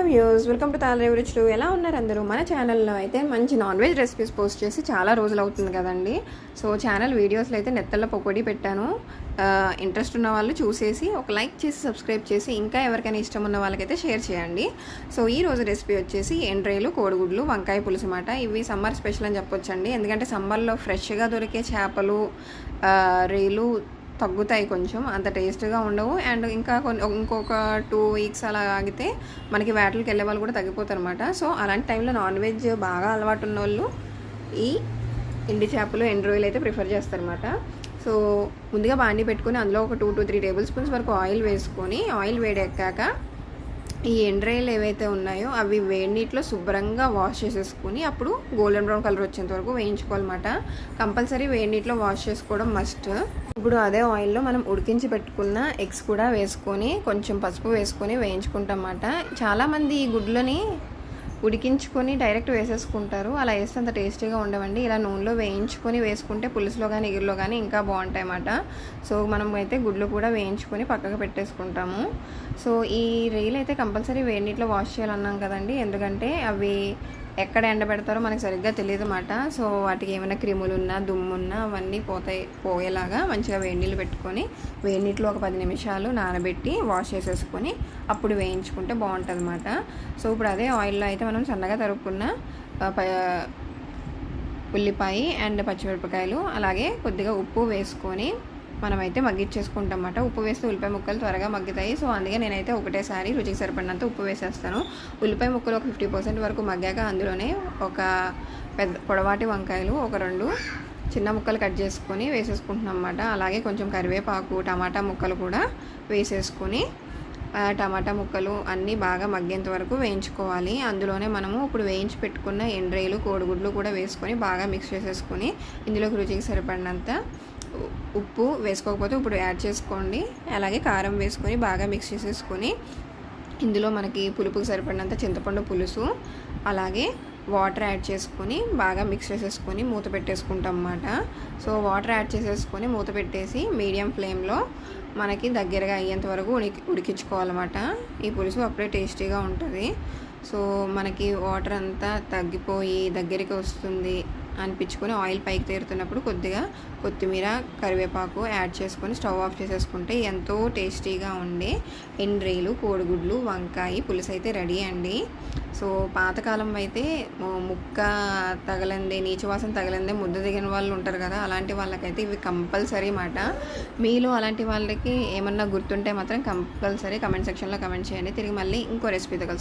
Hello views, welcome to Tallarevu రుచులు. ఎలా ఉన్నారు అందరూ? మన ఛానల్లో అయితే మంచి నాన్ వెజ్ రెసిపీస్ పోస్ట్ చేసి చాలా రోజులు అవుతుంది కదండి. సో ఛానల్ వీడియోస్లో అయితే నెత్తళ్ళ పకోడీ పెట్టాను. ఇంట్రెస్ట్ ఉన్న వాళ్ళు చూసేసి ఒక లైక్ చేసి సబ్స్క్రైబ్ చేసి ఇంకా ఎవరికైనా ఇష్టం ఉన్న వాళ్ళకైతే షేర్ చేయండి. సో ఈ రోజు రెసిపీ వచ్చేసి ఎండ్రేలు, కోడిగుడ్లు, వంకాయ పులుసు మాట. ఇవి సమ్మర్ స్పెషల్ అని చెప్పొచ్చండి. ఎందుకంటే సమ్మర్లో ఫ్రెష్గా దొరికే చేపలు, రేలు తగ్గుతాయి, కొంచెం అంత టేస్ట్గా ఉండవు. అండ్ ఇంకా ఇంకొక 2 వీక్స్ అలా ఆగితే మనకి వేటలకు వెళ్ళే వాళ్ళు కూడా తగ్గిపోతారు అనమాట. సో అలాంటి టైంలో నాన్ వెజ్ బాగా అలవాటు ఉన్న వాళ్ళు ఈ ఎండి చేపలు, ఎండు రొయ్యలు అయితే ప్రిఫర్ చేస్తారనమాట. సో ముందుగా బాండి పెట్టుకొని అందులో ఒక 2 to 3 టేబుల్ స్పూన్స్ వరకు ఆయిల్ వేసుకొని, ఆయిల్ వేడెక్కాక ఈ ఎండ్రాయిలు ఏవైతే ఉన్నాయో అవి వేడి నీటిలో శుభ్రంగా వాష్ చేసేసుకొని అప్పుడు గోల్డెన్ బ్రౌన్ కలర్ వచ్చేంత వరకు వేయించుకోవాలన్నమాట. కంపల్సరీ వేడి నీటిలో వాష్ చేసుకోవడం మస్ట్. ఇప్పుడు అదే ఆయిల్లో మనం ఉడికించి పెట్టుకున్న ఎగ్స్ కూడా వేసుకొని కొంచెం పసుపు వేసుకొని వేయించుకుంటాం అన్నమాట. చాలామంది ఈ గుడ్లని ఉడికించుకొని డైరెక్ట్ వేసేసుకుంటారు. అలా వేస్తే అంత టేస్టీగా ఉండవండి. ఇలా నూనెలో వేయించుకొని వేసుకుంటే పులుసులో కానీ ఎగురులో కానీ ఇంకా బాగుంటాయి అన్నమాట. సో మనం అయితే గుడ్లు కూడా వేయించుకొని పక్కకు పెట్టేసుకుంటాము. సో ఈ రైలు అయితే కంపల్సరీ వేడి నీటిలో వాష్ చేయాలన్నాం కదండి. ఎందుకంటే అవి ఎక్కడ ఎండబెడతారో మనకు సరిగ్గా తెలియదు అన్నమాట. సో వాటికి ఏమైనా క్రిములు ఉన్నా, దుమ్మున్నా అవన్నీ పోయేలాగా మంచిగా వేడి నీళ్ళు పెట్టుకొని వేడి నీటిలో ఒక 10 నిమిషాలు నానబెట్టి వాష్ చేసేసుకొని అప్పుడు వేయించుకుంటే బాగుంటుంది అన్నమాట. సో ఇప్పుడు అదే ఆయిల్లో అయితే మనం సన్నగా తరుక్కున్న ఉల్లిపాయ అండ్ పచ్చిమిరపకాయలు అలాగే కొద్దిగా ఉప్పు వేసుకొని మనమైతే మగ్గిచ్చేసుకుంటాం అన్నమాట. ఉప్పు వేస్తే ఉల్లిపాయ ముక్కలు త్వరగా మగ్గుతాయి. సో అందుకే నేనైతే ఒకటేసారి రుచికి సరిపడినంత ఉప్పు వేసేస్తాను. ఉల్లిపాయ ముక్కలు ఒక 50% వరకు మగ్గాక అందులోనే ఒక పెద్ద పొడవాటి వంకాయలు ఒక 2 చిన్న ముక్కలు కట్ చేసుకొని వేసేసుకుంటున్నాం అన్నమాట. అలాగే కొంచెం కరివేపాకు, టమాటా ముక్కలు కూడా వేసేసుకొని టమాటా ముక్కలు అన్నీ బాగా మగ్గేంత వరకు వేయించుకోవాలి. అందులోనే మనము ఇప్పుడు వేయించి పెట్టుకున్న ఎండ్రేలు, కోడిగుడ్లు కూడా వేసుకొని బాగా మిక్స్ చేసేసుకొని ఇందులోకి రుచికి సరిపడినంత ఉప్పు వేసుకోకపోతే ఇప్పుడు యాడ్ చేసుకోండి. అలాగే కారం వేసుకొని బాగా మిక్స్ చేసేసుకొని ఇందులో మనకి పులుపుకి సరిపడినంత చింతపండు పులుసు అలాగే వాటర్ యాడ్ చేసుకొని బాగా మిక్స్ చేసేసుకొని మూత పెట్టేసుకుంటాం అన్నమాట. సో వాటర్ యాడ్ చేసేసుకొని మూత పెట్టేసి మీడియం ఫ్లేమ్లో మనకి దగ్గరగా అయ్యేంత వరకు ఉడికించుకోవాలన్నమాట. ఈ పులుసు అప్పుడే టేస్టీగా ఉంటుంది. సో మనకి వాటర్ అంతా తగ్గిపోయి దగ్గరికి వస్తుంది అనిపించుకొని ఆయిల్ పైకి తేరుతున్నప్పుడు కొద్దిగా కొత్తిమీర, కరివేపాకు యాడ్ చేసుకొని స్టవ్ ఆఫ్ చేసేసుకుంటే ఎంతో టేస్టీగా ఉండే ఎండ్రేలు, కోడిగుడ్లు, వంకాయ పులుసు అయితే రెడీ అండి. సో పాతకాలం అయితే ముక్క తగలందే, నీచువాసన తగలందే ముద్ద దిగిన వాళ్ళు ఉంటారు కదా, అలాంటి వాళ్ళకైతే ఇవి కంపల్సరీ మాట. మీలో అలాంటి వాళ్ళకి ఏమన్నా గుర్తుంటే మాత్రం కంపల్సరీ కమెంట్ సెక్షన్లో కమెంట్ చేయండి. తిరిగి మళ్ళీ ఇంకో రెసిపీతో కలిసి